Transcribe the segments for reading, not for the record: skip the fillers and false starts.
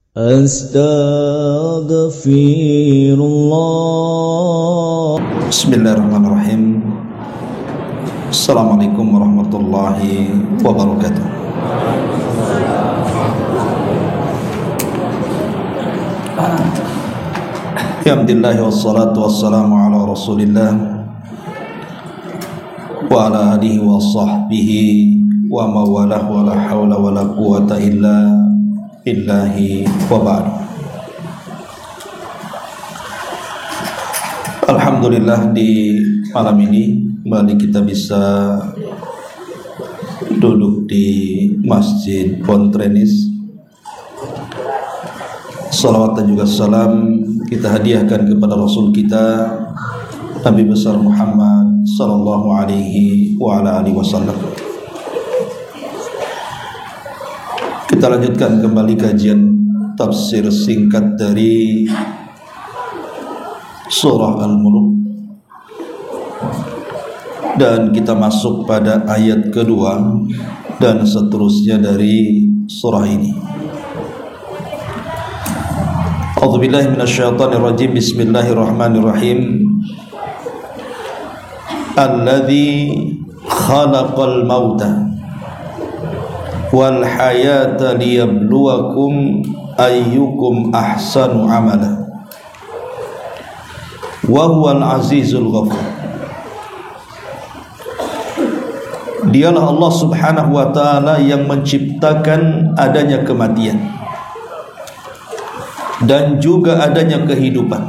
Astaghfirullah. Bismillahirrahmanirrahim. Assalamualaikum warahmatullahi wabarakatuh. Alhamdulillah wassalatu wassalamu ala rasulillah wa ala alihi wa sahbihi wa mawalah wa la hawla wa la quwata illa billahi wa ba'd. Alhamdulillah, di malam ini kembali kita bisa duduk di Masjid Pontrenis. Salawat dan juga salam kita hadiahkan kepada Rasul kita Nabi besar Muhammad sallallahu alaihi wa ala alihi wasallam. Kita lanjutkan kembali kajian tafsir singkat dari surah Al-Mulk, dan kita masuk pada ayat kedua dan seterusnya dari surah ini. A'udzubillahi minasyaitonirrajim. Bismillahirrahmanirrahim. Alladzi khalaqal mauta wal hayata liyabluwakum ayyukum ahsanu amala wa huwal azizul ghafur. Dialah Allah Subhanahu wa taala yang menciptakan adanya kematian dan juga adanya kehidupan,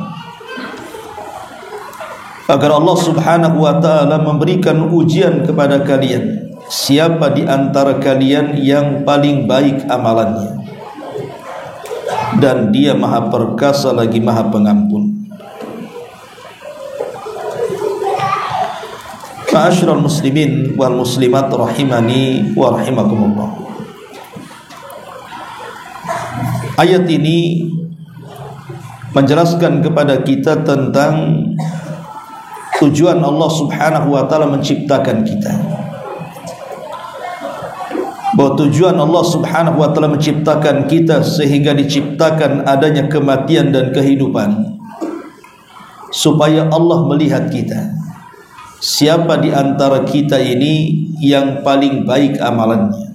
agar Allah Subhanahu wa taala memberikan ujian kepada kalian, siapa di antara kalian yang paling baik amalannya, dan Dia Maha Perkasa lagi Maha Pengampun. Ma'asyiral muslimin wal muslimat rahimani wa rahimakumullah. Ayat ini menjelaskan kepada kita tentang tujuan Allah Subhanahu wa taala menciptakan kita. Bahwa tujuan Allah Subhanahu wa taala menciptakan kita sehingga diciptakan adanya kematian dan kehidupan, supaya Allah melihat kita, siapa di antara kita ini yang paling baik amalannya.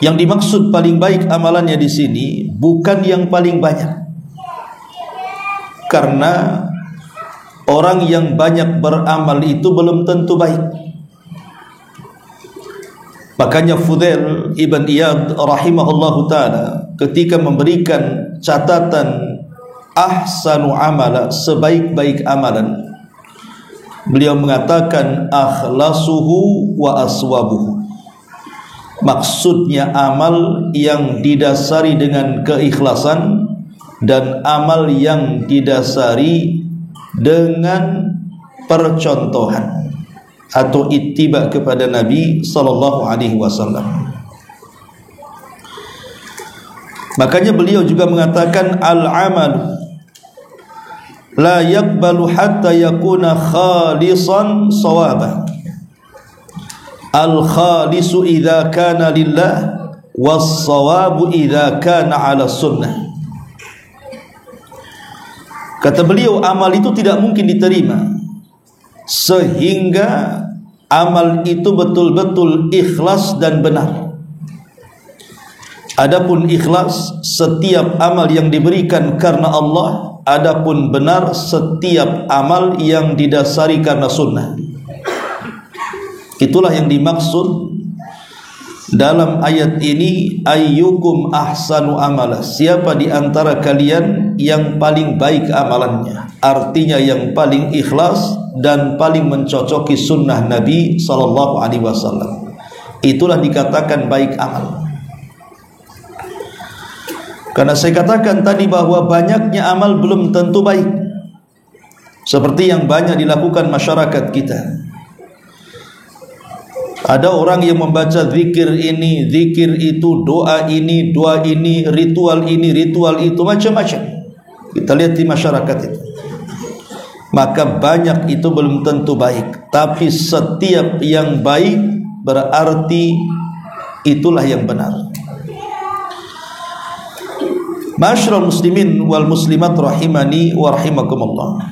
Yang dimaksud paling baik amalannya di sini bukan yang paling banyak, karena orang yang banyak beramal itu belum tentu baik. Makanya Fudail ibn Iyad rahimahullahu ta'ala ketika memberikan catatan ahsanu amala, sebaik-baik amalan, beliau mengatakan akhlasuhu wa aswabuhu. Maksudnya amal yang didasari dengan keikhlasan dan amal yang didasari dengan percontohan atau ittiba kepada Nabi sallallahu alaihi wasallam. Makanya beliau juga mengatakan al-amal la yaqbalu hatta yakuna khalisan sawaba. Al-khalisu idza kana lillah was-sawabu idza kana ala sunnah. Kata beliau, amal itu tidak mungkin diterima sehingga amal itu betul-betul ikhlas dan benar. Adapun ikhlas, setiap amal yang diberikan karena Allah. Adapun benar, setiap amal yang didasari karena sunnah. Itulah yang dimaksud dalam ayat ini, ayyukum ahsanu amala, siapa di antara kalian yang paling baik amalannya. Artinya yang paling ikhlas dan paling mencocoki sunnah Nabi sallallahu alaihi wasallam. Itulah dikatakan baik amal. Karena saya katakan tadi bahwa banyaknya amal belum tentu baik, seperti yang banyak dilakukan masyarakat kita. Ada orang yang membaca zikir ini, zikir itu, doa ini, ritual ini, ritual itu, macam-macam. Kita lihat di masyarakat itu. Maka banyak itu belum tentu baik, tapi setiap yang baik berarti itulah yang benar. Ma'asyiral muslimin wal muslimat rahimani wa rahimakumullah.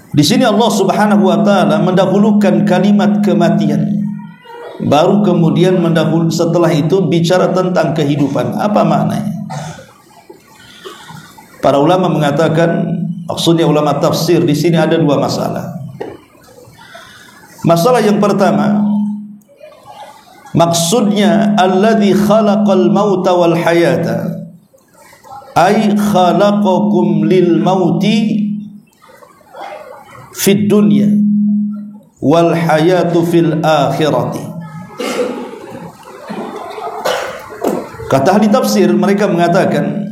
Di sini Allah Subhanahu wa taala mendahulukan kalimat kematian, baru kemudian setelah itu bicara tentang kehidupan. Apa maknanya? Para ulama mengatakan, maksudnya ulama tafsir di sini ada dua masalah. Masalah yang pertama, maksudnya alladzi khalaqal mauta wal hayata, ay khalaqakum lil mauti fid dunya wal hayatu fil akhirati. Kata ahli tafsir, mereka mengatakan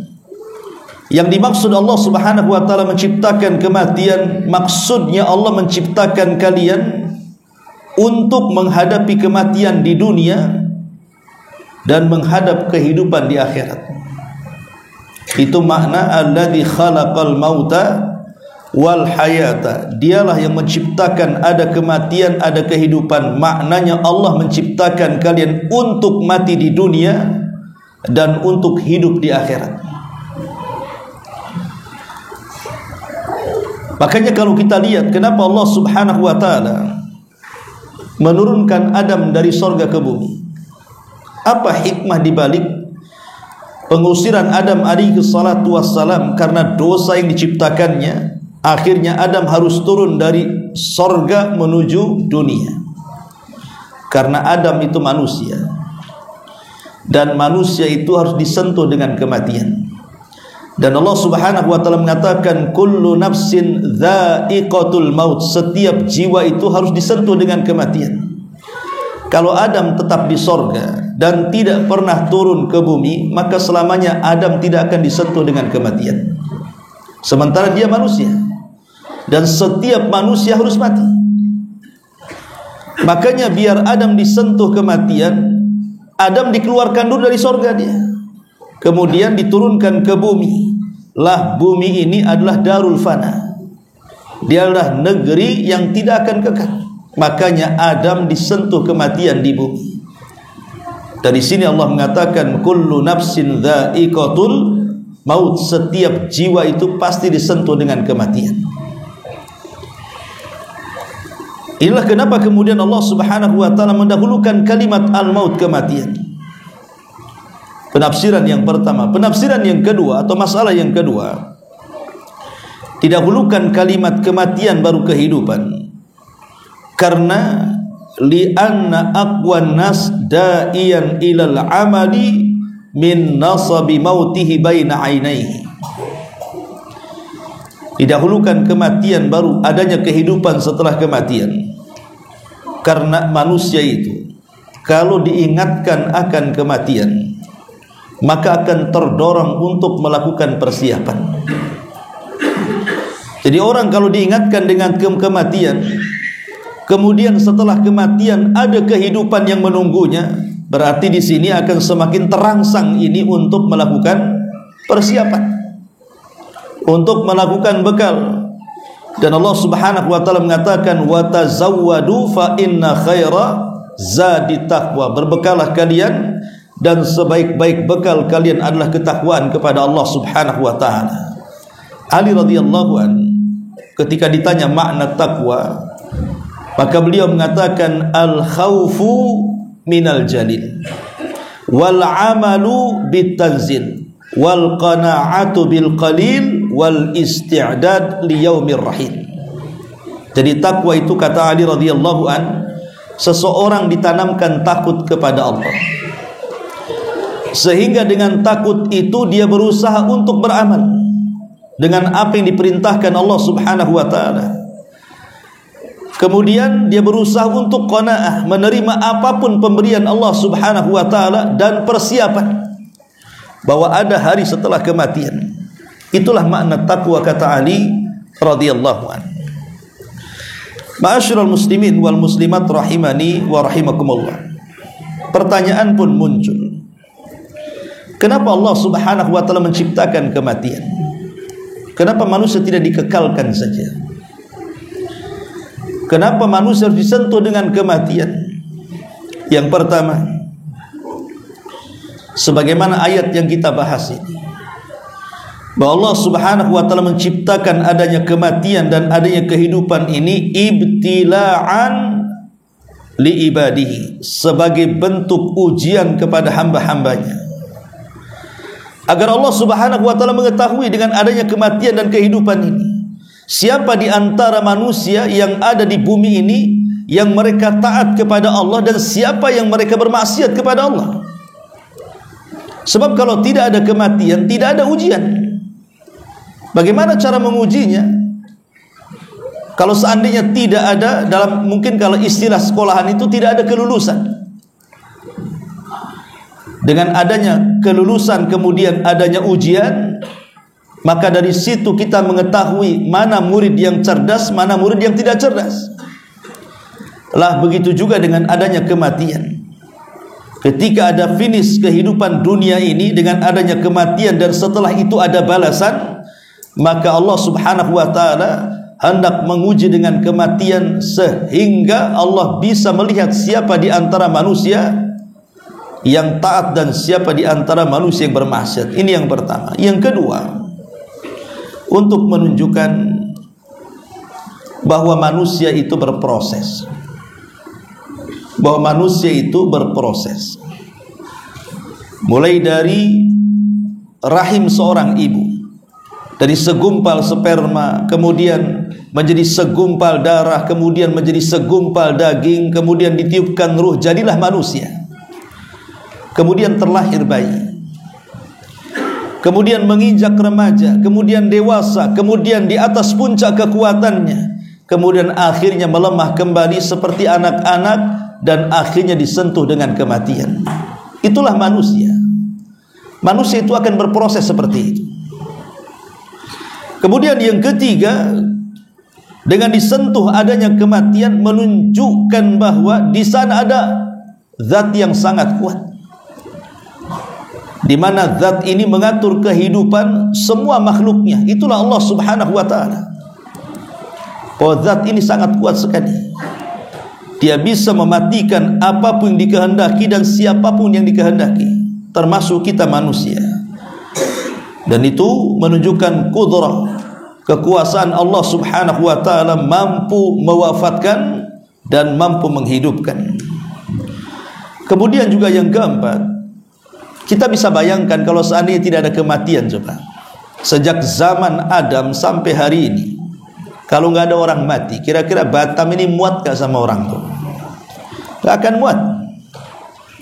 yang dimaksud Allah Subhanahu wa taala menciptakan kematian, maksudnya Allah menciptakan kalian untuk menghadapi kematian di dunia dan menghadap kehidupan di akhirat. Itu makna alladzi khalaqal mauta wal hayata. Dialah yang menciptakan ada kematian, ada kehidupan. Maknanya Allah menciptakan kalian untuk mati di dunia dan untuk hidup di akhirat. Makanya kalau kita lihat kenapa Allah Subhanahu wa taala menurunkan Adam dari sorga ke bumi, apa hikmah dibalik pengusiran Adam alaihi salatu wassalam? Karena dosa yang diciptakannya, akhirnya Adam harus turun dari sorga menuju dunia. Karena Adam itu manusia, dan manusia itu harus disentuh dengan kematian. Dan Allah Subhanahu wa taala mengatakan kullu nafsin dha'iqatul maut, setiap jiwa itu harus disentuh dengan kematian. Kalau Adam tetap di sorga dan tidak pernah turun ke bumi, maka selamanya Adam tidak akan disentuh dengan kematian. Sementara dia manusia, dan setiap manusia harus mati. Makanya biar Adam disentuh kematian, Adam dikeluarkan dulu dari sorga dia, kemudian diturunkan ke bumi. Lah bumi ini adalah darul fana, dia adalah negeri yang tidak akan kekal. Makanya Adam disentuh kematian di bumi. Dari sini Allah mengatakan kullu nafsin dha'iqatul maut, setiap jiwa itu pasti disentuh dengan kematian. Inilah kenapa kemudian Allah Subhanahu wa taala mendahulukan kalimat al-maut, kematian. Penafsiran yang pertama. Penafsiran yang kedua atau masalah yang kedua, didahulukan kalimat kematian baru kehidupan, karena li'anna aqwan nas da'iyan ilal amali min nasabi mautihi baina ainaihi. Didahulukan kematian baru adanya kehidupan setelah kematian, karena manusia itu kalau diingatkan akan kematian maka akan terdorong untuk melakukan persiapan. Jadi orang kalau diingatkan dengan kematian, kemudian setelah kematian ada kehidupan yang menunggunya, berarti di sini akan semakin terangsang ini untuk melakukan persiapan, untuk melakukan bekal. Dan Allah Subhanahu wa taala mengatakan wa tazawwadu fa inna khaira zadi taqwa, berbekalah kalian dan sebaik-baik bekal kalian adalah ketakwaan kepada Allah Subhanahu wa taala. Ali radhiyallahu an ketika ditanya makna takwa, maka beliau mengatakan al khaufu minal jalil wal amalu bitanzil wal qana'atu bil qalil wal isti'dad li yaumir rahim. Jadi takwa itu, kata Ali radhiyallahu an, seseorang ditanamkan takut kepada Allah, sehingga dengan takut itu dia berusaha untuk beramal dengan apa yang diperintahkan Allah Subhanahu wa taala. Kemudian dia berusaha untuk qanaah, menerima apapun pemberian Allah Subhanahu wa taala dan persiapan bahwa ada hari setelah kematian. Itulah makna takwa, kata Ali radhiyallahu anhu. Ma'asyiral muslimin wal muslimat rahimani wa rahimakumullah. Pertanyaan pun muncul. Kenapa Allah Subhanahu wa taala menciptakan kematian? Kenapa manusia tidak dikekalkan saja? Kenapa manusia harus disentuh dengan kematian? Yang pertama, sebagaimana ayat yang kita bahas ini, bahwa Allah Subhanahu wa taala menciptakan adanya kematian dan adanya kehidupan ini ibtila'an li ibadihi, sebagai bentuk ujian kepada hamba-hambanya, agar Allah Subhanahu wa taala mengetahui dengan adanya kematian dan kehidupan ini, siapa di antara manusia yang ada di bumi ini yang mereka taat kepada Allah dan siapa yang mereka bermaksiat kepada Allah. Sebab kalau tidak ada kematian, tidak ada ujian. Bagaimana cara mengujinya? Kalau seandainya tidak ada, mungkin kalau istilah sekolahan itu tidak ada kelulusan. Dengan adanya kelulusan kemudian adanya ujian, maka dari situ kita mengetahui mana murid yang cerdas, mana murid yang tidak cerdas. Lah begitu juga dengan adanya kematian. Ketika ada finish kehidupan dunia ini dengan adanya kematian dan setelah itu ada balasan, maka Allah Subhanahu wa taala hendak menguji dengan kematian sehingga Allah bisa melihat siapa di antara manusia yang taat dan siapa di antara manusia yang bermaksiat. Ini yang pertama. Yang kedua, untuk menunjukkan bahwa manusia itu berproses. Bahwa manusia itu berproses. Mulai dari rahim seorang ibu, dari segumpal sperma, kemudian menjadi segumpal darah, kemudian menjadi segumpal daging, kemudian ditiupkan ruh, jadilah manusia. Kemudian terlahir bayi, kemudian menginjak remaja, kemudian dewasa, kemudian di atas puncak kekuatannya, kemudian akhirnya melemah kembali seperti anak-anak, dan akhirnya disentuh dengan kematian. Itulah manusia. Manusia itu akan berproses seperti itu. Kemudian yang ketiga, dengan disentuh adanya kematian menunjukkan bahwa di sana ada zat yang sangat kuat, di mana zat ini mengatur kehidupan semua makhluknya. Itulah Allah Subhanahu wa taala. Oh, zat ini sangat kuat sekali. Dia bisa mematikan apapun yang dikehendaki dan siapapun yang dikehendaki, termasuk kita manusia. Dan itu menunjukkan kudrah, kekuasaan Allah Subhanahu wa taala mampu mewafatkan dan mampu menghidupkan. Kemudian juga yang keempat, kita bisa bayangkan kalau seandainya tidak ada kematian, coba. Sejak zaman Adam sampai hari ini, kalau nggak ada orang mati, kira-kira Batam ini muat gak sama orang tuh? Gak akan muat.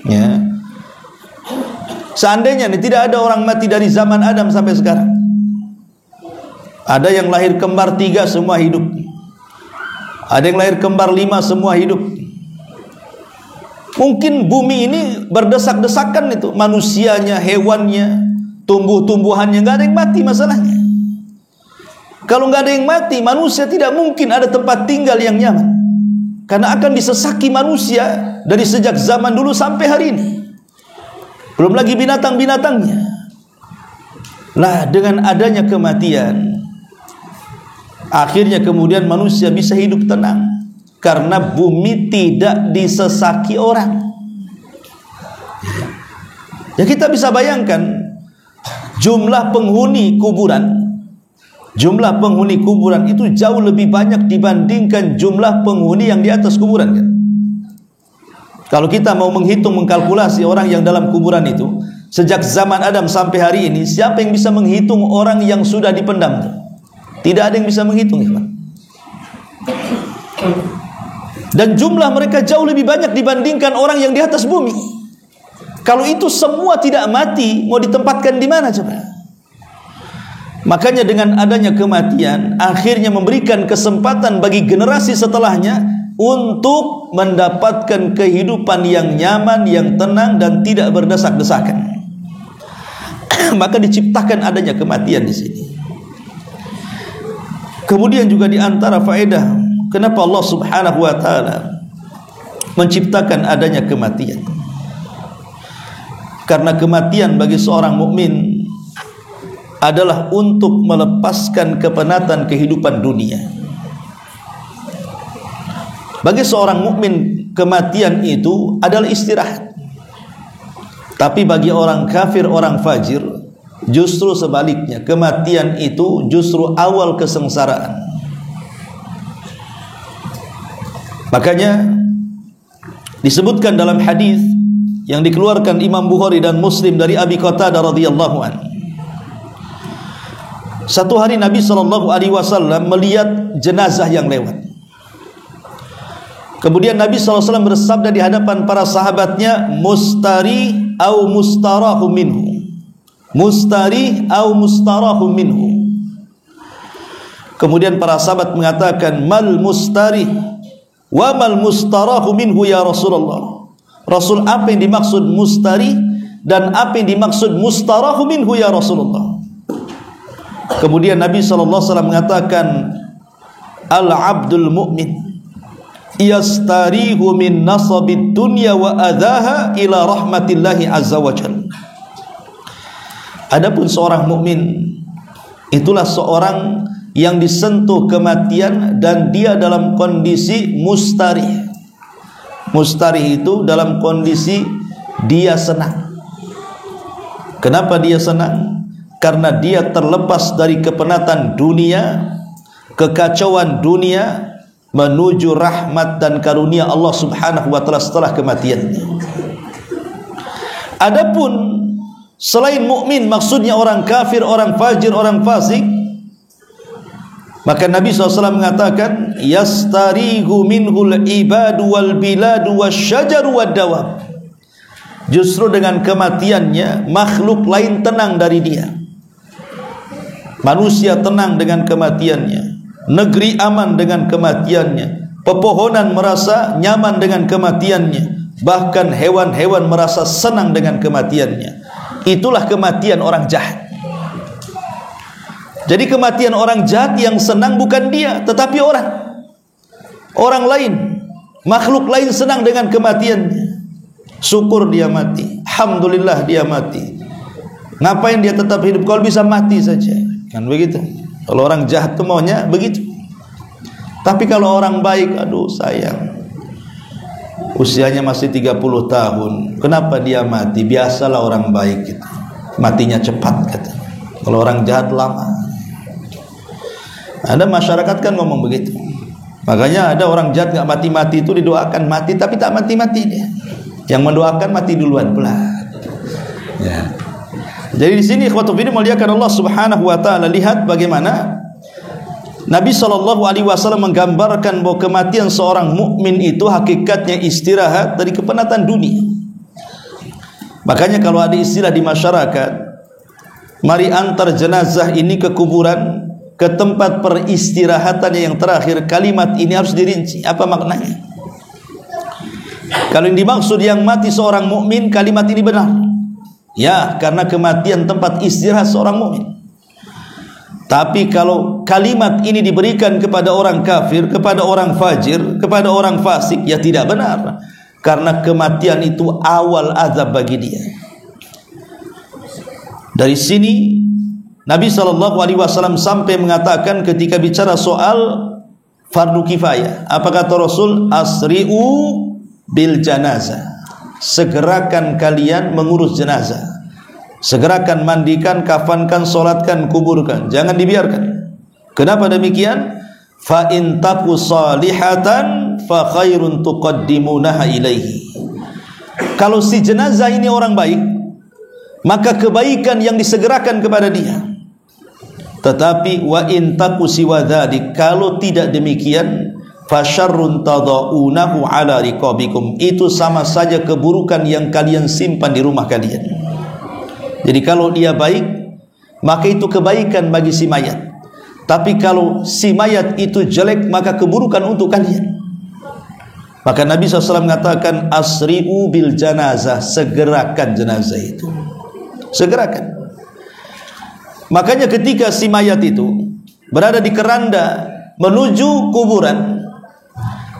Ya. Seandainya nih tidak ada orang mati dari zaman Adam sampai sekarang, ada yang lahir kembar 3 semua hidup, ada yang lahir kembar 5 semua hidup. Mungkin bumi ini berdesak-desakan itu, manusianya, hewannya, tumbuh-tumbuhannya, nggak ada yang mati masalahnya. Kalau nggak ada yang mati, manusia tidak mungkin ada tempat tinggal yang nyaman, karena akan disesaki manusia dari sejak zaman dulu sampai hari ini. Belum lagi binatang-binatangnya. Nah, dengan adanya kematian, akhirnya kemudian manusia bisa hidup tenang, karena bumi tidak disesaki orang. Ya, kita bisa bayangkan jumlah penghuni kuburan. Jumlah penghuni kuburan itu jauh lebih banyak dibandingkan jumlah penghuni yang di atas kuburan, kan? Kalau kita mau menghitung, mengkalkulasi orang yang dalam kuburan itu sejak zaman Adam sampai hari ini, siapa yang bisa menghitung orang yang sudah dipendam? Tidak ada yang bisa menghitung, ya, Pak. Dan jumlah mereka jauh lebih banyak dibandingkan orang yang di atas bumi. Kalau itu semua tidak mati, mau ditempatkan di mana coba? Makanya dengan adanya kematian, akhirnya memberikan kesempatan bagi generasi setelahnya untuk mendapatkan kehidupan yang nyaman, yang tenang, dan tidak berdesak-desakan. Maka diciptakan adanya kematian di sini. Kemudian juga di antara faedah kenapa Allah Subhanahu wa taala menciptakan adanya kematian, karena kematian bagi seorang mukmin adalah untuk melepaskan kepenatan kehidupan dunia. Bagi seorang mukmin kematian itu adalah istirahat. Tapi bagi orang kafir, orang fajir, justru sebaliknya, kematian itu justru awal kesengsaraan. Makanya disebutkan dalam hadis yang dikeluarkan Imam Bukhari dan Muslim dari Abi Qatadah radhiyallahu anhu. Satu hari Nabi SAW melihat jenazah yang lewat. Kemudian Nabi SAW bersabda di hadapan para sahabatnya, mustari au mustarahu minhu. Mustari au mustarahu minhu. Kemudian para sahabat mengatakan, mal mustari wa mal mustarahu minhu ya Rasulullah. Rasul, apa yang dimaksud mustari dan apa yang dimaksud mustarahu minhu ya Rasulullah? Kemudian Nabi SAW mengatakan, al-abdul mu'min yastarihu min nasabid dunya wa adhaha ila rahmatillahi azza wa jalla. Adapun seorang mukmin, itulah seorang yang disentuh kematian dan dia dalam kondisi mustarih. Mustarih itu dalam kondisi dia senang. Kenapa dia senang? Karena dia terlepas dari kepenatan dunia, kekacauan dunia, menuju rahmat dan karunia Allah Subhanahu wa taala setelah kematiannya. Adapun selain mukmin, maksudnya orang kafir, orang fajir, orang fasik, maka Nabi SAW mengatakan, yastarihu minhul ibadu wal biladu wasyajaru wad dawab. Justru dengan kematiannya makhluk lain tenang dari dia. Manusia tenang dengan kematiannya, negeri aman dengan kematiannya, pepohonan merasa nyaman dengan kematiannya, bahkan hewan-hewan merasa senang dengan kematiannya. Itulah kematian orang jahat. Jadi kematian orang jahat yang senang bukan dia, tetapi orang lain, makhluk lain senang dengan kematiannya. Syukur dia mati, alhamdulillah dia mati. Ngapain dia tetap hidup kalau bisa mati saja? Kan begitu. Kalau orang jahat itu maunya begitu. Tapi kalau orang baik, aduh sayang, usianya masih 30 tahun, kenapa dia mati? Biasalah orang baik gitu, matinya cepat kata. Kalau orang jahat lama. Ada masyarakat kan ngomong begitu. Makanya ada orang jahat gak mati-mati itu didoakan mati, tapi tak mati-mati dia. Yang mendoakan mati duluan pula. Ya. Jadi di sini ikhwatu fillah muliakan Allah Subhanahu wa taala, lihat bagaimana Nabi SAW menggambarkan bahwa kematian seorang mukmin itu hakikatnya istirahat dari kepenatan dunia. Makanya kalau ada istilah di masyarakat, mari antar jenazah ini ke kuburan, ke tempat peristirahatannya yang terakhir, kalimat ini harus dirinci. Apa maknanya? Kalau yang dimaksud yang mati seorang mukmin, kalimat ini benar. Ya, karena kematian tempat istirahat seorang mukmin. Tapi kalau kalimat ini diberikan kepada orang kafir, kepada orang fajir, kepada orang fasik, ya tidak benar. Karena kematian itu awal azab bagi dia. Dari sini Nabi SAW sampai mengatakan ketika bicara soal fardu kifayah, apa kata Rasul? Asri'u bil janazah. Segerakan kalian mengurus jenazah. Segerakan mandikan, kafankan, solatkan, kuburkan. Jangan dibiarkan. Kenapa demikian? Fa in taku salihatan fa khairun tuqaddimunaha ilaihi. Kalau si jenazah ini orang baik, maka kebaikan yang disegerakan kepada dia. Tetapi wa in taku siwa dzalik, kalau tidak demikian, fasyarrun tadaunahu ala riqabikum, itu sama saja keburukan yang kalian simpan di rumah kalian. Jadi kalau dia baik, maka itu kebaikan bagi si mayat. Tapi kalau si mayat itu jelek, maka keburukan untuk kalian. Maka Nabi SAW mengatakan, asri'u bil janazah, segerakan jenazah itu, segerakan. Makanya ketika si mayat itu berada di keranda menuju kuburan,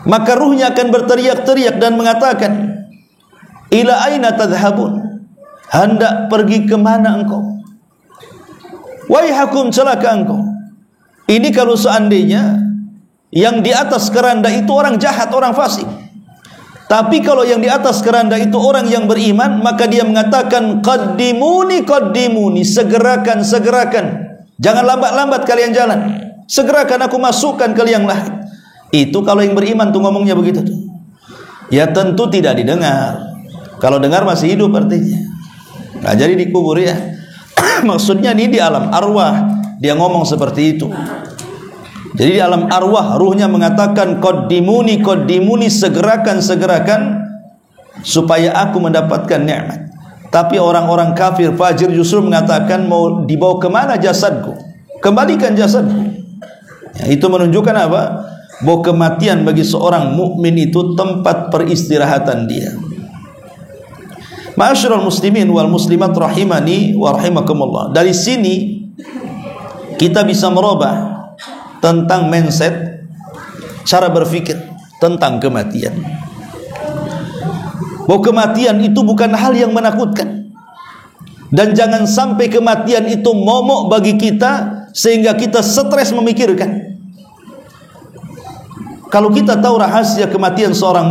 maka ruhnya akan berteriak-teriak dan mengatakan, ila aina tadhhabun, hendak pergi kemana engkau? Waihakum, celaka engkau. Ini kalau seandainya Yang di atas keranda itu orang jahat, orang fasik. Tapi kalau yang di atas keranda itu orang yang beriman, maka dia mengatakan qaddimuni, qaddimuni, segerakan, segerakan. Jangan lambat-lambat kalian jalan. Segerakan aku masukkan ke liang lahat. Itu kalau yang beriman tuh ngomongnya begitu tuh. Ya tentu tidak didengar. Kalau dengar masih hidup artinya. Nah, jadi dikubur ya. Maksudnya ini di alam arwah dia ngomong seperti itu. Jadi di alam arwah ruhnya mengatakan qaddimuni, qaddimuni, segerakan, segerakan supaya aku mendapatkan nikmat. Tapi orang-orang kafir fajir justru mengatakan mau dibawa kemana jasadku? Kembalikan jasadku. Ya, itu menunjukkan apa? Bahwa kematian bagi seorang mukmin itu tempat peristirahatan dia. Ma'asyiral muslimin wal muslimat rahimani wa rahimakumullah. Dari sini kita bisa merubah tentang mindset, cara berpikir tentang kematian. Bahwa kematian itu bukan hal yang menakutkan. Dan jangan sampai kematian itu momok bagi kita sehingga kita stres memikirkan. Kalau kita tahu rahasia kematian seorang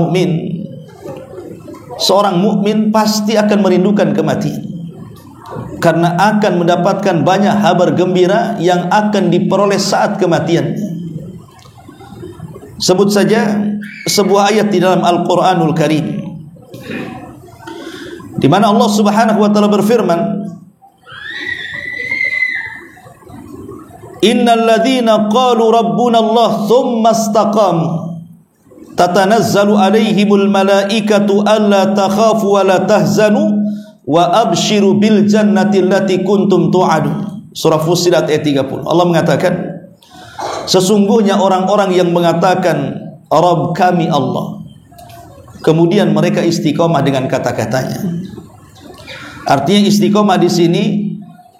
mukmin pasti akan merindukan kematian. Karena akan mendapatkan banyak kabar gembira yang akan diperoleh saat kematian. Sebut saja sebuah ayat di dalam Al-Quranul Karim, di mana Allah Subhanahu wa taala berfirman, innal ladzina qalu rabbuna Allah tsumma istaqamu tatanazzalu alaihimul malaikatu alla takhafu wa la tahzanu wa abshiru bil jannati allati kuntum tu'adun. Surah Fussilat ayat 30. Allah mengatakan, sesungguhnya orang-orang yang mengatakan Rabb kami Allah, kemudian mereka istiqomah dengan kata-katanya. Artinya istiqomah di sini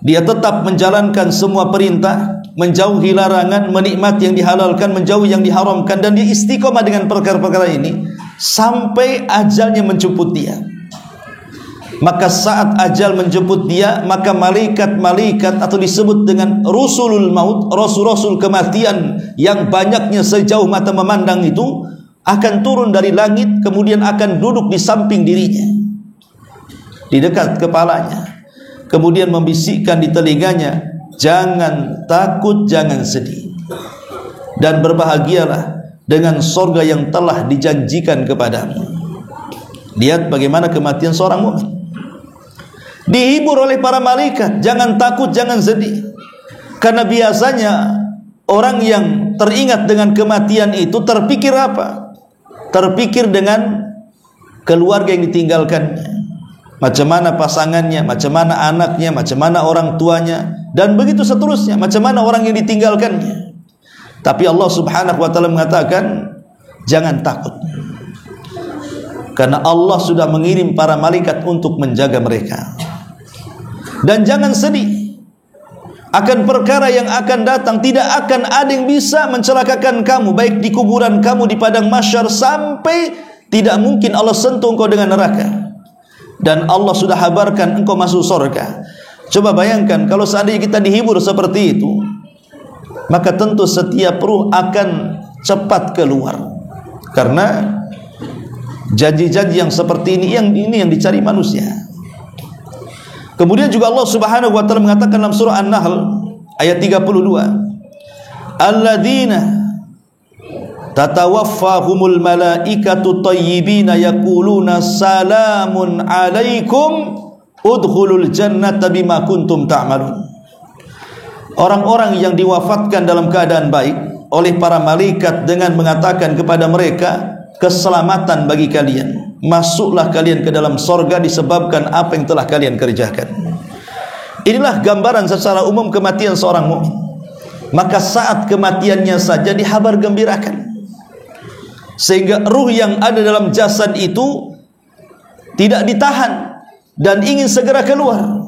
dia tetap menjalankan semua perintah, menjauhi larangan, menikmati yang dihalalkan, menjauhi yang diharamkan, dan dia istiqomah dengan perkara-perkara ini sampai ajalnya menjemput dia. Maka saat ajal menjemput dia, maka malaikat-malaikat atau disebut dengan rusulul maut, rasul-rasul kematian yang banyaknya sejauh mata memandang itu akan turun dari langit, kemudian akan duduk di samping dirinya, di dekat kepalanya, kemudian membisikkan di telinganya, jangan takut, jangan sedih, dan berbahagialah dengan sorga yang telah dijanjikan kepadamu. Lihat bagaimana kematian seorang mukmin dihibur oleh para malaikat. Jangan takut, jangan sedih. Karena biasanya orang yang teringat dengan kematian itu terpikir apa? Terpikir dengan keluarga yang ditinggalkannya, macam mana pasangannya, macam mana anaknya, macam mana orang tuanya, dan begitu seterusnya, macam mana orang yang ditinggalkannya. Tapi Allah Subhanahu wa taala mengatakan jangan takut, karena Allah sudah mengirim para malaikat untuk menjaga mereka. Dan jangan sedih akan perkara yang akan datang. Tidak akan ada yang bisa mencelakakan kamu, baik di kuburan kamu, di padang mahsyar, sampai tidak mungkin Allah sentuh engkau dengan neraka. Dan Allah sudah habarkan engkau masuk surga. Coba bayangkan kalau seandainya kita dihibur seperti itu, maka tentu setiap ruh akan cepat keluar. Karena janji-janji yang seperti ini yang dicari manusia. Kemudian juga Allah Subhanahu wa taala mengatakan dalam surah An-Nahl ayat 32, alladzina tatawaffahumul malaikatu thayyibina yaquluna salamun alaikum udkhulul jannata bima kuntum ta'malun. Orang-orang yang diwafatkan dalam keadaan baik oleh para malaikat dengan mengatakan kepada mereka, keselamatan bagi kalian, masuklah kalian ke dalam sorga disebabkan apa yang telah kalian kerjakan. Inilah gambaran secara umum kematian seorang mukmin. Maka saat kematiannya saja dihabar gembirakan, sehingga ruh yang ada dalam jasad itu tidak ditahan dan ingin segera keluar.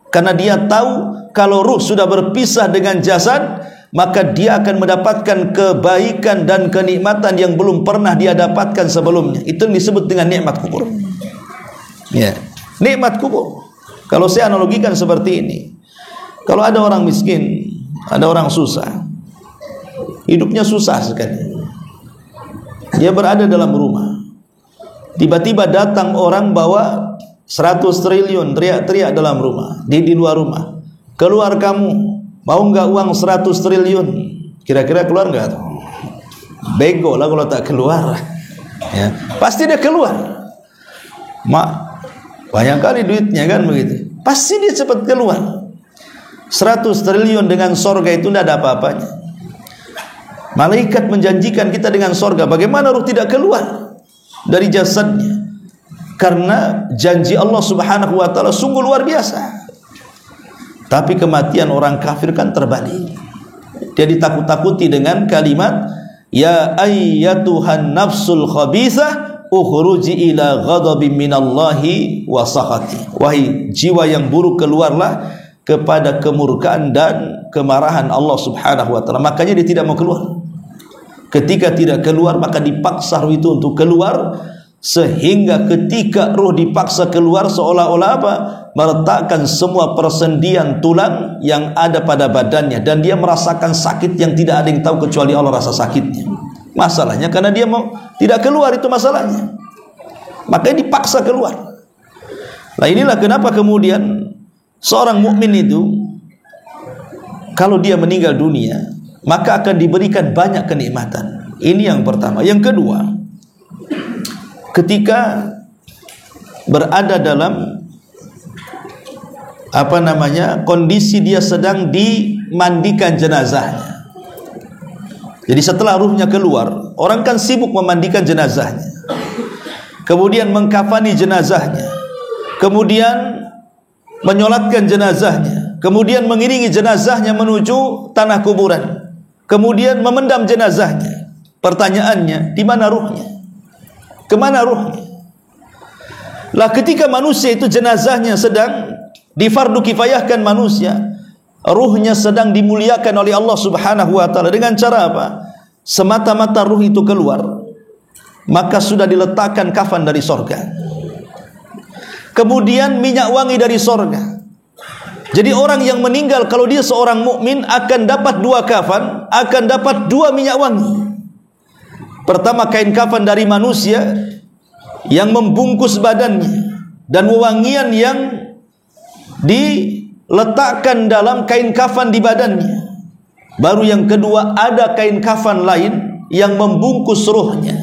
Karena dia tahu kalau ruh sudah berpisah dengan jasad, maka dia akan mendapatkan kebaikan dan kenikmatan yang belum pernah dia dapatkan sebelumnya. Itu yang disebut dengan nikmat kubur. Ya, nikmat kubur. Kalau saya analogikan seperti ini, kalau ada orang miskin, ada orang susah, hidupnya susah sekali. Dia berada dalam rumah, tiba-tiba datang orang bawa 100 triliun, teriak-teriak dalam rumah, di luar rumah, keluar kamu, mau nggak uang 100 triliun? Kira-kira keluar nggak? Bego lah kalau tak keluar. Ya, pasti dia keluar. Banyak kali duitnya kan begitu, pasti dia cepat keluar. 100 triliun dengan sorga itu tidak ada apa-apanya. Malaikat menjanjikan kita dengan sorga, bagaimana ruh tidak keluar dari jasadnya? Karena janji Allah Subhanahu wa ta'ala sungguh luar biasa. Tapi kematian orang kafir kan terbalik. Dia ditakut-takuti dengan kalimat, ya ayyatuhan nafsul khabithah ukhruji ila ghadabin minallahi wa sakhati. Wahai jiwa yang buruk, keluarlah kepada kemurkaan dan kemarahan Allah Subhanahu wa ta'ala. Makanya dia tidak mau keluar. Ketika tidak keluar, maka dipaksa ruh itu untuk keluar, sehingga ketika ruh dipaksa keluar, seolah-olah apa? Meletakkan semua persendian tulang yang ada pada badannya, dan dia merasakan sakit yang tidak ada yang tahu kecuali Allah rasa sakitnya. Masalahnya karena dia mau tidak keluar, itu masalahnya. Makanya dipaksa keluar. Nah, inilah kenapa kemudian seorang mukmin itu kalau dia meninggal dunia, maka akan diberikan banyak kenikmatan. Ini yang pertama. Yang kedua, ketika berada dalam kondisi dia sedang dimandikan jenazahnya. Jadi setelah ruhnya keluar, orang kan sibuk memandikan jenazahnya, kemudian mengkafani jenazahnya, kemudian menyolatkan jenazahnya, kemudian mengiringi jenazahnya menuju tanah kuburan, kemudian memendam jenazahnya. Pertanyaannya, di mana ruhnya? Kemana ruhnya? Lah ketika manusia itu jenazahnya sedang difardu kifayahkan manusia, ruhnya sedang dimuliakan oleh Allah Subhanahu wa ta'ala. Dengan cara apa? Semata-mata ruh itu keluar, maka sudah diletakkan kafan dari sorga, kemudian minyak wangi dari sorga. Jadi orang yang meninggal, kalau dia seorang mukmin, akan dapat 2 kafan, akan dapat 2 minyak wangi. Pertama, kain kafan dari manusia yang membungkus badannya, dan wewangian yang diletakkan dalam kain kafan di badannya. Baru yang kedua, ada kain kafan lain yang membungkus ruhnya.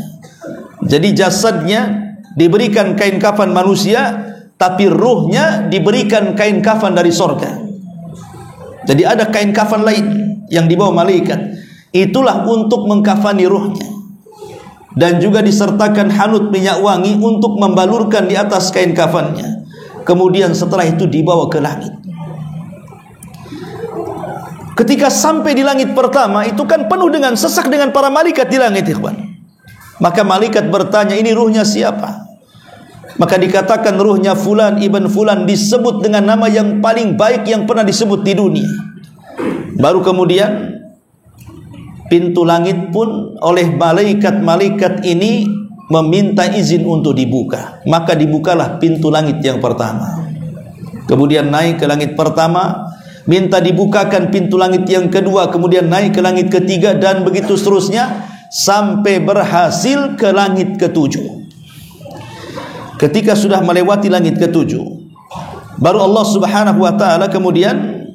Jadi jasadnya diberikan kain kafan manusia, tapi ruhnya diberikan kain kafan dari sorga. Jadi ada kain kafan lain yang dibawa malaikat, itulah untuk mengkafani ruhnya, dan juga disertakan hanut minyak wangi untuk membalurkan di atas kain kafannya. Kemudian setelah itu dibawa ke langit. Ketika sampai di langit pertama, itu kan penuh dengan sesak dengan para malaikat di langit, ikhwan. Maka malaikat bertanya, ini ruhnya siapa? Maka dikatakan ruhnya fulan ibn fulan, disebut dengan nama yang paling baik yang pernah disebut di dunia. Baru kemudian pintu langit pun oleh malaikat-malaikat ini meminta izin untuk dibuka. Maka dibukalah pintu langit yang pertama. Kemudian naik ke langit pertama, minta dibukakan pintu langit yang kedua, kemudian naik ke langit ketiga, dan begitu seterusnya sampai berhasil ke langit ketujuh. Ketika sudah melewati langit ketujuh, baru Allah Subhanahu wa ta'ala kemudian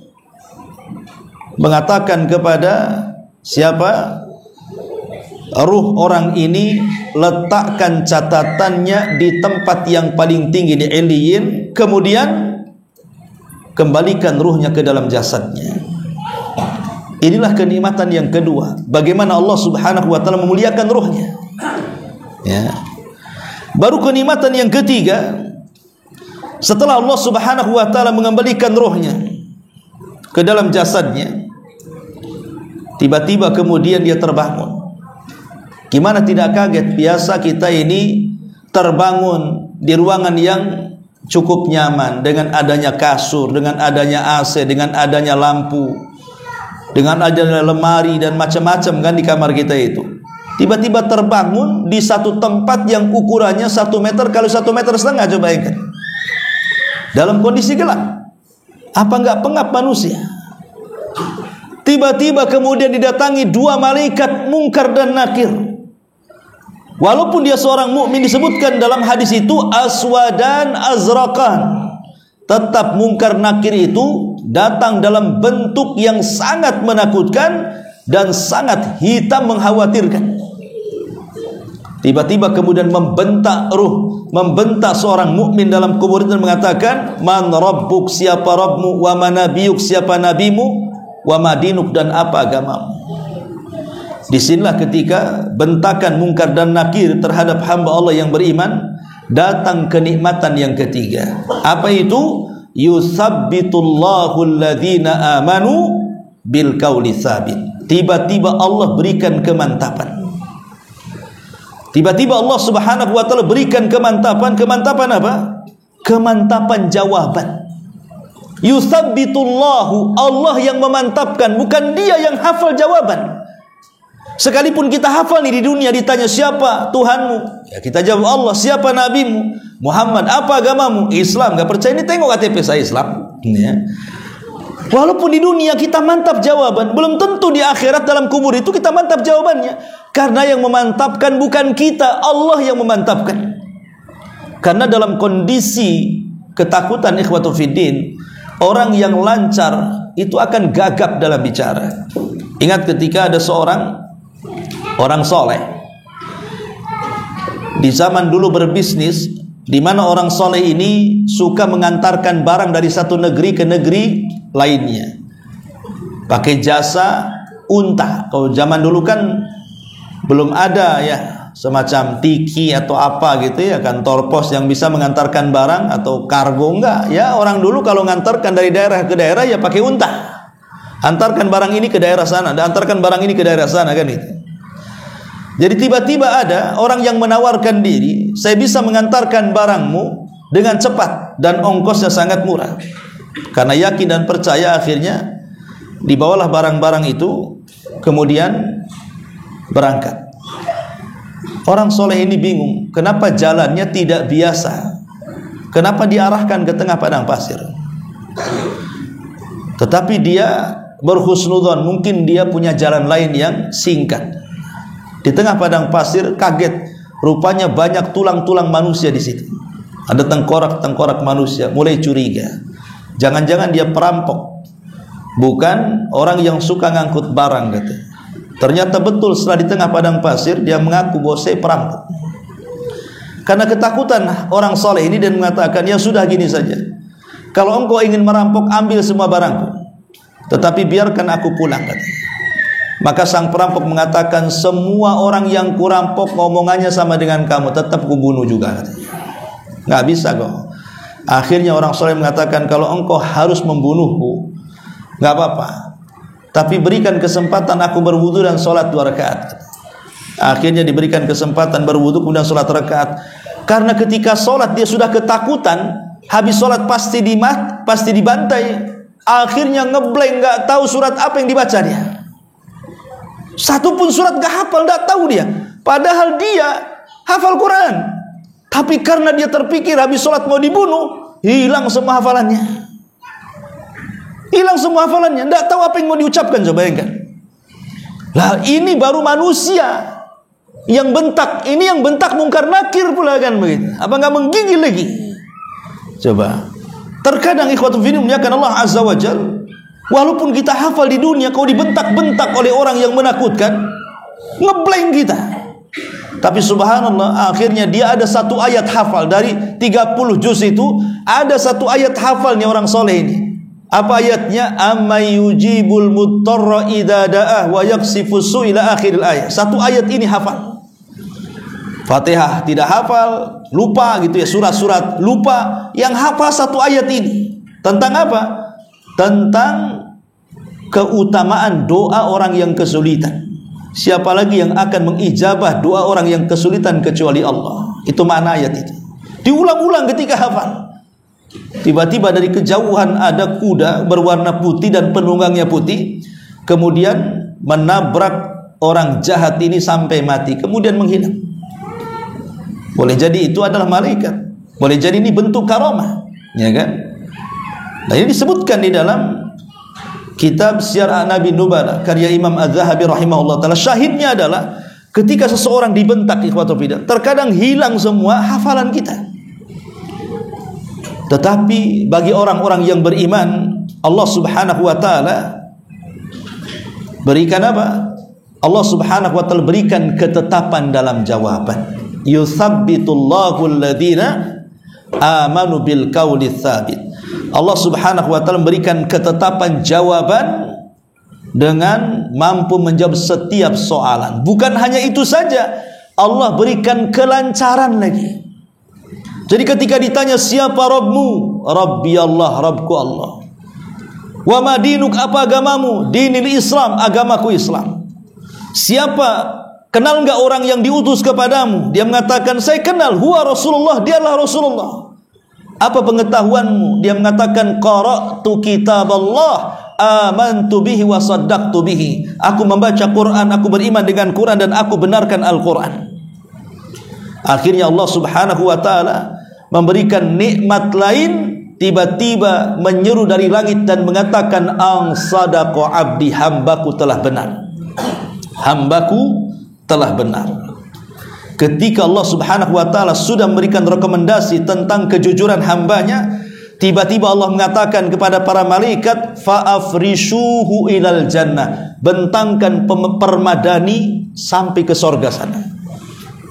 mengatakan kepada siapa? Ruh orang ini, letakkan catatannya di tempat yang paling tinggi di Iliyin, kemudian kembalikan ruhnya ke dalam jasadnya. Inilah kenikmatan yang kedua, bagaimana Allah Subhanahu wa ta'ala memuliakan ruhnya. Ya. Baru kenikmatan yang ketiga, setelah Allah Subhanahu wa ta'ala mengembalikan ruhnya ke dalam jasadnya, tiba-tiba kemudian dia terbangun. Gimana tidak kaget? Biasa kita ini terbangun di ruangan yang cukup nyaman, dengan adanya kasur, dengan adanya AC, dengan adanya lampu, dengan adanya lemari dan macam-macam kan di kamar kita itu. Tiba-tiba terbangun di satu tempat yang ukurannya 1 meter kali 1,5 meter. Coba bayangkan, dalam kondisi gelap. Apa enggak pengap manusia? Tiba-tiba kemudian didatangi dua malaikat Munkar dan Nakir. Walaupun dia seorang mukmin, disebutkan dalam hadis itu aswadan azraqan, tetap Munkar Nakir itu datang dalam bentuk yang sangat menakutkan dan sangat hitam mengkhawatirkan. Tiba-tiba kemudian membentak seorang mukmin dalam kubur dan mengatakan, man rabbuk, siapa Rabbmu, wa manabiyuk, siapa nabimu, wa madinuk, dan apa agamamu. Disinilah ketika bentakan Munkar dan Nakir terhadap hamba Allah yang beriman, datang kenikmatan yang ketiga. Apa itu? Yusabbitullahu alladhina amanu bil qawli tsabit. Tiba-tiba Allah berikan kemantapan. Tiba-tiba Allah Subhanahu wa taala berikan kemantapan. Kemantapan apa? Kemantapan jawaban. Yusabbitullahu, Allah yang memantapkan, bukan dia yang hafal jawaban. Sekalipun kita hafal nih di dunia, ditanya siapa Tuhanmu, ya kita jawab Allah. Siapa nabimu? Muhammad. Apa agamamu? Islam. Gak percaya, ini tengok KTP saya Islam, ya. Walaupun di dunia kita mantap jawaban, belum tentu di akhirat dalam kubur itu kita mantap jawabannya. Karena yang memantapkan bukan kita, Allah yang memantapkan. Karena dalam kondisi ketakutan, ikhwatu fiddin, orang yang lancar itu akan gagap dalam bicara. Ingat ketika ada seorang orang soleh di zaman dulu berbisnis, di mana orang soleh ini suka mengantarkan barang dari satu negeri ke negeri lainnya, pakai jasa unta. Kalau zaman dulu kan belum ada ya semacam tiki atau apa gitu ya, kantor pos yang bisa mengantarkan barang atau kargo, enggak ya. Orang dulu kalau ngantarkan dari daerah ke daerah ya pakai unta, antarkan barang ini ke daerah sana, antarkan barang ini ke daerah sana, kan itu. Jadi tiba-tiba ada orang yang menawarkan diri, saya bisa mengantarkan barangmu dengan cepat dan ongkosnya sangat murah. Karena yakin dan percaya, akhirnya dibawalah barang-barang itu, kemudian berangkat. Orang soleh ini bingung, kenapa jalannya tidak biasa, kenapa diarahkan ke tengah padang pasir. Tetapi dia berhusnudzon, mungkin dia punya jalan lain yang singkat. Di tengah padang pasir kaget, rupanya banyak tulang-tulang manusia di situ. Ada tengkorak-tengkorak manusia, mulai curiga. Jangan-jangan dia perampok, bukan orang yang suka ngangkut barang, kata. Ternyata betul, setelah di tengah padang pasir dia mengaku bahwa saya perampok. Karena ketakutan orang soleh ini, dan mengatakan, ya sudah gini saja, kalau engkau ingin merampok, ambil semua barangku, tetapi biarkan aku pulang, kata. Maka sang perampok mengatakan, semua orang yang kurampok ngomongannya sama dengan kamu, tetap kubunuh juga, kata. Nggak bisa kok. Akhirnya orang soleh mengatakan, kalau engkau harus membunuhku, nggak apa-apa, tapi berikan kesempatan aku berwudu dan sholat 2 rakaat. Akhirnya diberikan kesempatan berwudu kemudian sholat 2 rakaat. Karena ketika sholat dia sudah ketakutan, habis sholat pasti dibantai. Akhirnya ngeblank, nggak tahu surat apa yang dibaca dia. Satu pun surat nggak hafal, nggak tahu dia. Padahal dia hafal Quran. Tapi karena dia terpikir habis sholat mau dibunuh, hilang semua hafalannya. Hilang semua hafalannya, tidak tahu apa yang mau diucapkan. Coba bayangkan. Lah ini baru manusia yang bentak, ini yang bentak Munkar Nakir pula, kan begitu. Apa nggak menggigil lagi? Coba. Terkadang ikhwatu fiddin muliakan Allah Azza wa Jalla, walaupun kita hafal di dunia, kalau dibentak-bentak oleh orang yang menakutkan, ngeblank kita. Tapi subhanallah, akhirnya dia ada satu ayat hafal dari 30 juz itu, ada satu ayat hafalnya orang soleh ini. Apa ayatnya? Amay yujibul muttarra idza da'ah wa yaksifus su ila akhiril ayat. Satu ayat ini hafal. Fatihah tidak hafal, lupa gitu ya, surat-surat lupa. Yang hafal satu ayat ini. Tentang apa? Tentang keutamaan doa orang yang kesulitan. Siapa lagi yang akan mengijabah doa orang yang kesulitan kecuali Allah? Itu makna ayat itu. Diulang-ulang ketika hafal. Tiba-tiba dari kejauhan ada kuda berwarna putih dan penunggangnya putih, kemudian menabrak orang jahat ini sampai mati, kemudian menghilang. Boleh jadi itu adalah malaikat, boleh jadi ini bentuk karamah, ya kan? Nah, ini disebutkan di dalam kitab Syiar Nabi Nubala karya Imam Az-Zahabi rahimahullah taala, syahidnya adalah ketika seseorang dibentak ikhwatul fillah, terkadang hilang semua hafalan kita. Tetapi bagi orang-orang yang beriman, Allah Subhanahu wa taala berikan apa? Allah Subhanahu wa taala berikan ketetapan dalam jawaban. Yutsabbitullahu alladhina amanu bil qauli tsabit. Allah Subhanahu wa taala memberikan ketetapan jawaban dengan mampu menjawab setiap soalan. Bukan hanya itu saja, Allah berikan kelancaran lagi. Jadi ketika ditanya siapa Rabbmu, Rabbi Allah, Rabbku Allah. Wa ma dinuk, apa agamamu? Dinil Islam, agamaku Islam. Siapa, kenal enggak orang yang diutus kepadamu? Dia mengatakan saya kenal, huwa Rasulullah, dialah Rasulullah. Apa pengetahuanmu? Dia mengatakan qara'tu kitaballah, amantu bihi wa saddaqtu bihi. Aku membaca Quran, aku beriman dengan Quran dan aku benarkan Al-Quran. Akhirnya Allah Subhanahu wa taala memberikan nikmat lain, tiba-tiba menyeru dari langit dan mengatakan ang sadaqa abdi, hambaku telah benar. Hambaku telah benar. Ketika Allah Subhanahu wa taala sudah memberikan rekomendasi tentang kejujuran hambanya, tiba-tiba Allah mengatakan kepada para malaikat, fa'afrishuhu ilal jannah, bentangkan permadani sampai ke surga sana.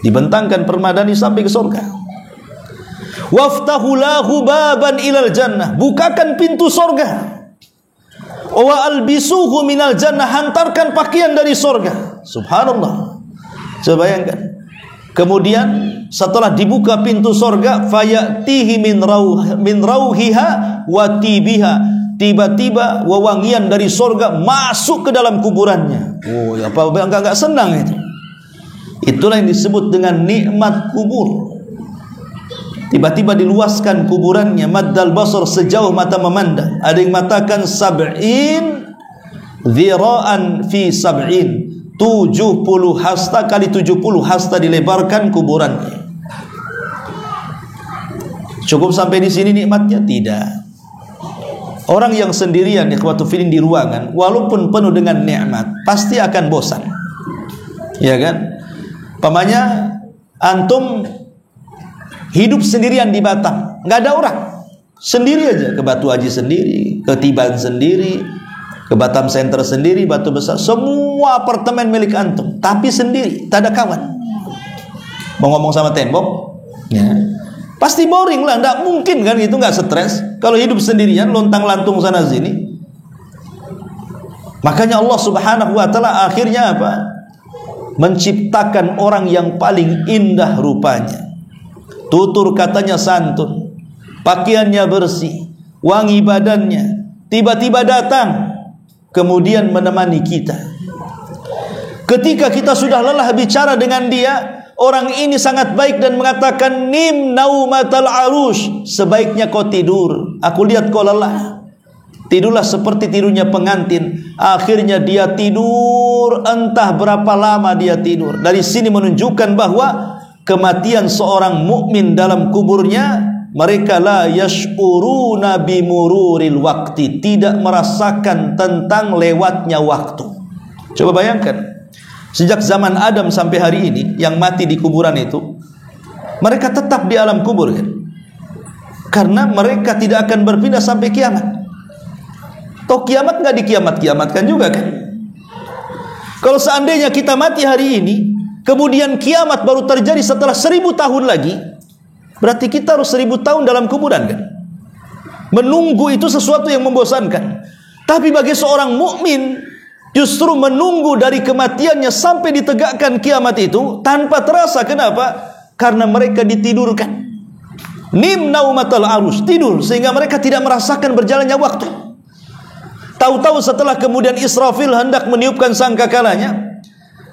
Dibentangkan permadani sampai ke surga. Waftahu lahu baban ilal jannah, bukakan pintu surga. Wa albisuhu minal jannah, hantarkan pakaian dari surga. Subhanallah. Coba bayangkan. Kemudian setelah dibuka pintu surga, fayatihi min rauhiha wa tibiha, tiba-tiba wewangian dari surga masuk ke dalam kuburannya. Oh, apa enggak senang itu? Itulah yang disebut dengan nikmat kubur. Tiba-tiba diluaskan kuburannya, maddal basar, sejauh mata memandang. Ada yang mengatakan sab'in dhira'an fi sab'in, 70 hasta kali 70 hasta dilebarkan kuburannya. Cukup sampai di sini nikmatnya? Tidak. Orang yang sendirian ikhwatu fillah di ruangan, walaupun penuh dengan nikmat, pasti akan bosan. Ya kan? Pamannya antum hidup sendirian di Batam, nggak ada orang, sendiri aja, ke Batu Haji sendiri, ke Tiban sendiri, ke Batam Center sendiri, Batu Besar, semua apartemen milik antum, tapi sendiri, tak ada kawan. Mau ngomong sama tembok, ya, pasti boring lah, nggak mungkin kan itu, nggak stres. Kalau hidup sendirian, lontang-lantung sana sini. Makanya Allah Subhanahu wa taala akhirnya apa? Menciptakan orang yang paling indah rupanya. Tutur katanya santun, pakaiannya bersih, wangi badannya, tiba-tiba datang kemudian menemani kita. Ketika kita sudah lelah bicara dengan dia, orang ini sangat baik dan mengatakan nim naumatal arush, sebaiknya kau tidur, aku lihat kau lelah, tidurlah seperti tidurnya pengantin. Akhirnya dia tidur, entah berapa lama dia tidur. Dari sini menunjukkan bahwa kematian seorang mukmin dalam kuburnya, mereka la yash'uruna bimururil waqti, tidak merasakan tentang lewatnya waktu. Coba bayangkan, sejak zaman Adam sampai hari ini, yang mati di kuburan itu, mereka tetap di alam kubur kan? Karena mereka tidak akan berpindah sampai kiamat. Toh kiamat nggak dikiamat-kiamatkan juga kan? Kalau seandainya kita mati hari ini, kemudian kiamat baru terjadi setelah 1000 tahun lagi, berarti kita harus 1000 tahun dalam kuburan kan? Menunggu itu sesuatu yang membosankan. Tapi bagi seorang mukmin, justru menunggu dari kematiannya sampai ditegakkan kiamat itu tanpa terasa. Kenapa? Karena mereka ditidurkan. Nim naumatal arus, tidur, sehingga mereka tidak merasakan berjalannya waktu. Tahu-tahu setelah kemudian Israfil hendak meniupkan sangkakalanya,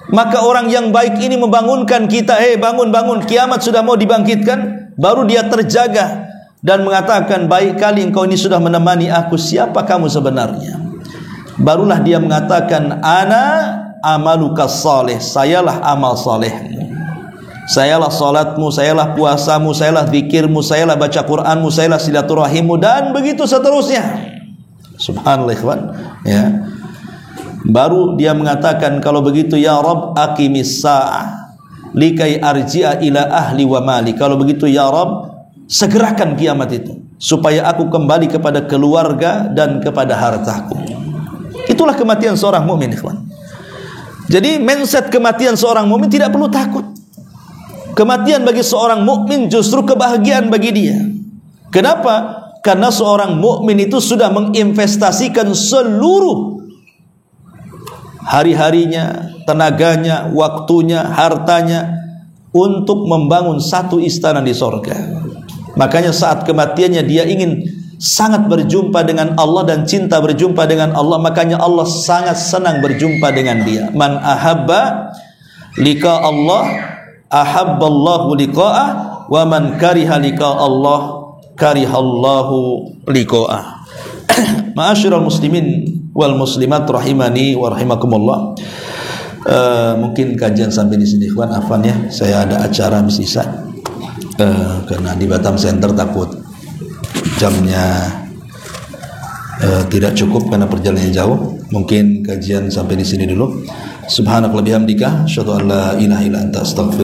maka orang yang baik ini membangunkan kita, bangun, kiamat sudah mau dibangkitkan. Baru dia terjaga dan mengatakan, baik kali engkau ini sudah menemani aku, siapa kamu sebenarnya? Barulah dia mengatakan, ana amaluka saleh, sayalah amal salehmu, sayalah salatmu, sayalah puasamu, sayalah zikirmu, sayalah baca Quranmu, sayalah silaturahimmu, dan begitu seterusnya. Subhanallah ikhwan, ya. Baru dia mengatakan, kalau begitu ya Rabb aqimis sa'ah likai arji'a ila ahli wa mali. Kalau begitu ya Rabb, segerakan kiamat itu supaya aku kembali kepada keluarga dan kepada hartaku. Itulah kematian seorang mukmin, ikhwan. Jadi mindset kematian seorang mukmin tidak perlu takut. Kematian bagi seorang mukmin justru kebahagiaan bagi dia. Kenapa? Karena seorang mukmin itu sudah menginvestasikan seluruh hari-harinya, tenaganya, waktunya, hartanya untuk membangun satu istana di sorga. Makanya saat kematiannya dia ingin sangat berjumpa dengan Allah dan cinta berjumpa dengan Allah. Makanya Allah sangat senang berjumpa dengan dia. Man ahabba liqa Allah ahabballahu liqa'ah, wa man kariha liqa Allah karihallahu liqa'ah. Ma'asyiral muslimin wal muslimat rahimani wa rahimakumullah. Mungkin kajian sampai di sini, ikhwan. Afwan ya, saya ada acara habis isya. Karena di Batam Center takut jamnya tidak cukup karena perjalanan jauh. Mungkin kajian sampai di sini dulu. Subhanakallahumma bihamdika asyhadu an la ilaha illa anta astaghfiruka